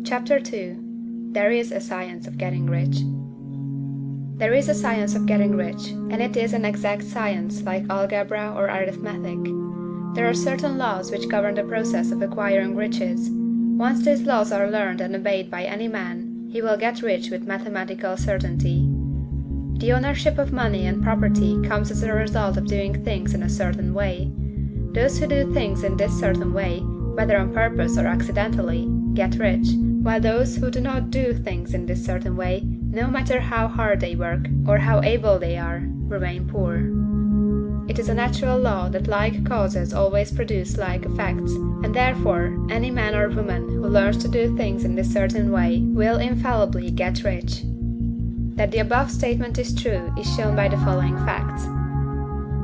Chapter 2. There is a Science of Getting Rich. There is a science of getting rich, and it is an exact science like algebra or arithmetic. There are certain laws which govern the process of acquiring riches. Once these laws are learned and obeyed by any man, he will get rich with mathematical certainty. The ownership of money and property comes as a result of doing things in a certain way. Those who do things in this certain way, whether on purpose or accidentally, get rich, while those who do not do things in this certain way, no matter how hard they work or how able they are, remain poor. It is a natural law that like causes always produce like effects, and therefore any man or woman who learns to do things in this certain way will infallibly get rich. That the above statement is true is shown by the following facts.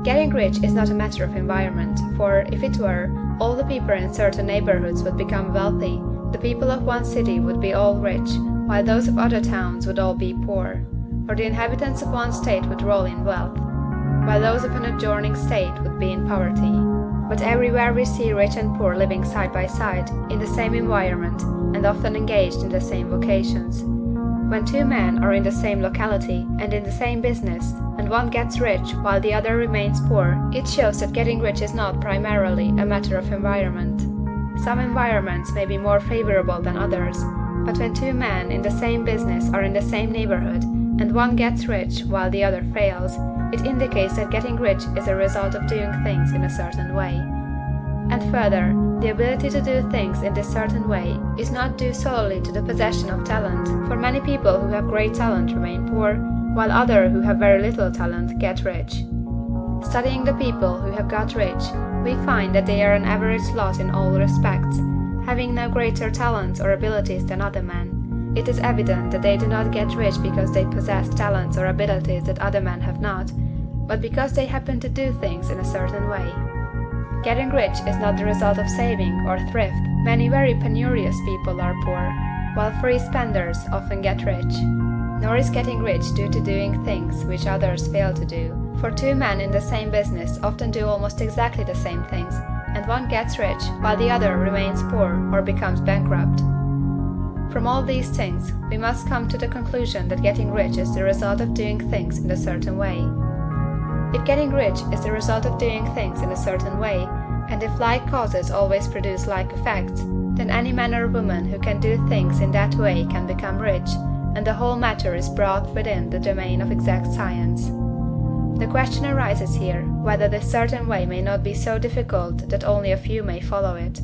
Getting rich is not a matter of environment, for if it were, all the people in certain neighborhoods would become wealthy, the people of one city would be all rich, while those of other towns would all be poor, or the inhabitants of one state would roll in wealth, while those of an adjoining state would be in poverty. But everywhere we see rich and poor living side by side, in the same environment, and often engaged in the same vocations. When two men are in the same locality and in the same business, and one gets rich while the other remains poor, it shows that getting rich is not primarily a matter of environment. Some environments may be more favorable than others, but when two men in the same business are in the same neighborhood, and one gets rich while the other fails, it indicates that getting rich is a result of doing things in a certain way. And further, the ability to do things in this certain way is not due solely to the possession of talent, for many people who have great talent remain poor, while others who have very little talent get rich. Studying the people who have got rich, we find that they are an average lot in all respects, having no greater talents or abilities than other men. It is evident that they do not get rich because they possess talents or abilities that other men have not, but because they happen to do things in a certain way. Getting rich is not the result of saving or thrift. Many very penurious people are poor, while free spenders often get rich. Nor is getting rich due to doing things which others fail to do, for two men in the same business often do almost exactly the same things, and one gets rich while the other remains poor or becomes bankrupt. From all these things, we must come to the conclusion that getting rich is the result of doing things in a certain way. If getting rich is the result of doing things in a certain way, and if like causes always produce like effects, then any man or woman who can do things in that way can become rich, and the whole matter is brought within the domain of exact science. The question arises here, whether this certain way may not be so difficult that only a few may follow it.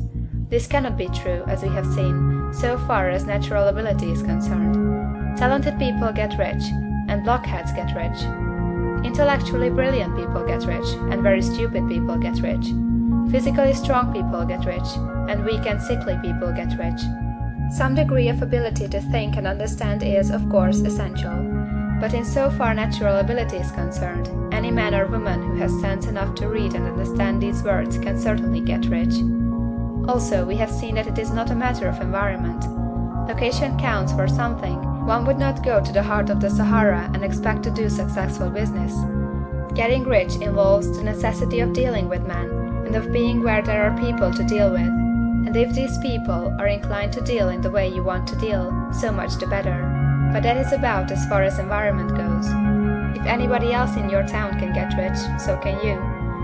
This cannot be true, as we have seen, so far as natural ability is concerned. Talented people get rich, and blockheads get rich. Intellectually brilliant people get rich, and very stupid people get rich. Physically strong people get rich, and weak and sickly people get rich. Some degree of ability to think and understand is, of course, essential. But in so far natural ability is concerned, any man or woman who has sense enough to read and understand these words can certainly get rich. Also, we have seen that it is not a matter of environment. Location counts for something. One would not go to the heart of the Sahara and expect to do successful business. Getting rich involves the necessity of dealing with men, and of being where there are people to deal with. And if these people are inclined to deal in the way you want to deal, so much the better. But that is about as far as environment goes. If anybody else in your town can get rich, so can you.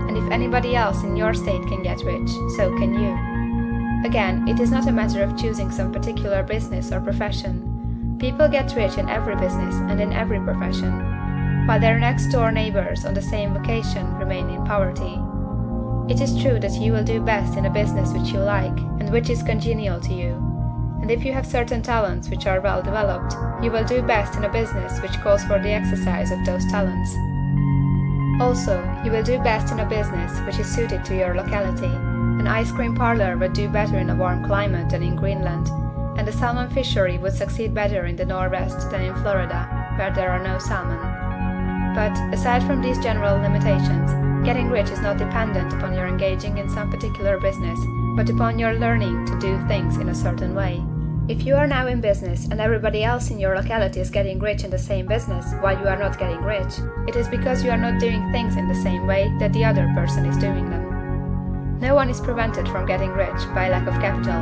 And if anybody else in your state can get rich, so can you. Again, it is not a matter of choosing some particular business or profession. People get rich in every business and in every profession, while their next-door neighbors on the same vocation remain in poverty. It is true that you will do best in a business which you like, and which is congenial to you. And if you have certain talents which are well developed, you will do best in a business which calls for the exercise of those talents. Also, you will do best in a business which is suited to your locality. An ice cream parlor would do better in a warm climate than in Greenland, and a salmon fishery would succeed better in the Northwest than in Florida, where there are no salmon. But, aside from these general limitations, getting rich is not dependent upon your engaging in some particular business, but upon your learning to do things in a certain way. If you are now in business and everybody else in your locality is getting rich in the same business while you are not getting rich, it is because you are not doing things in the same way that the other person is doing them. No one is prevented from getting rich by lack of capital.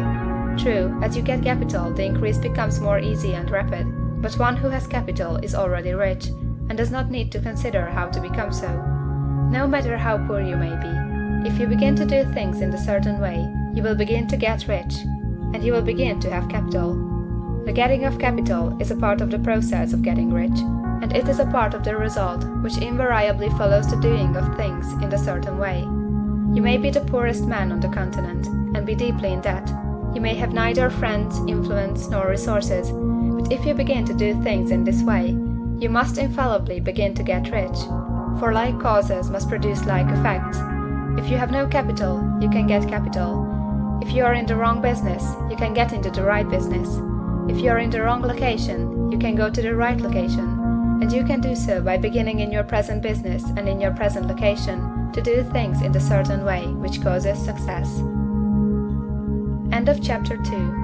True, as you get capital, the increase becomes more easy and rapid, but one who has capital is already rich, and does not need to consider how to become so. No matter how poor you may be, if you begin to do things in a certain way, you will begin to get rich, and you will begin to have capital. The getting of capital is a part of the process of getting rich, and it is a part of the result which invariably follows the doing of things in a certain way. You may be the poorest man on the continent, and be deeply in debt. You may have neither friends, influence, nor resources, but if you begin to do things in this way, you must infallibly begin to get rich, for like causes must produce like effects. If you have no capital, you can get capital. If you are in the wrong business, you can get into the right business. If you are in the wrong location, you can go to the right location, and you can do so by beginning in your present business and in your present location to do things in a certain way which causes success. End of chapter 2.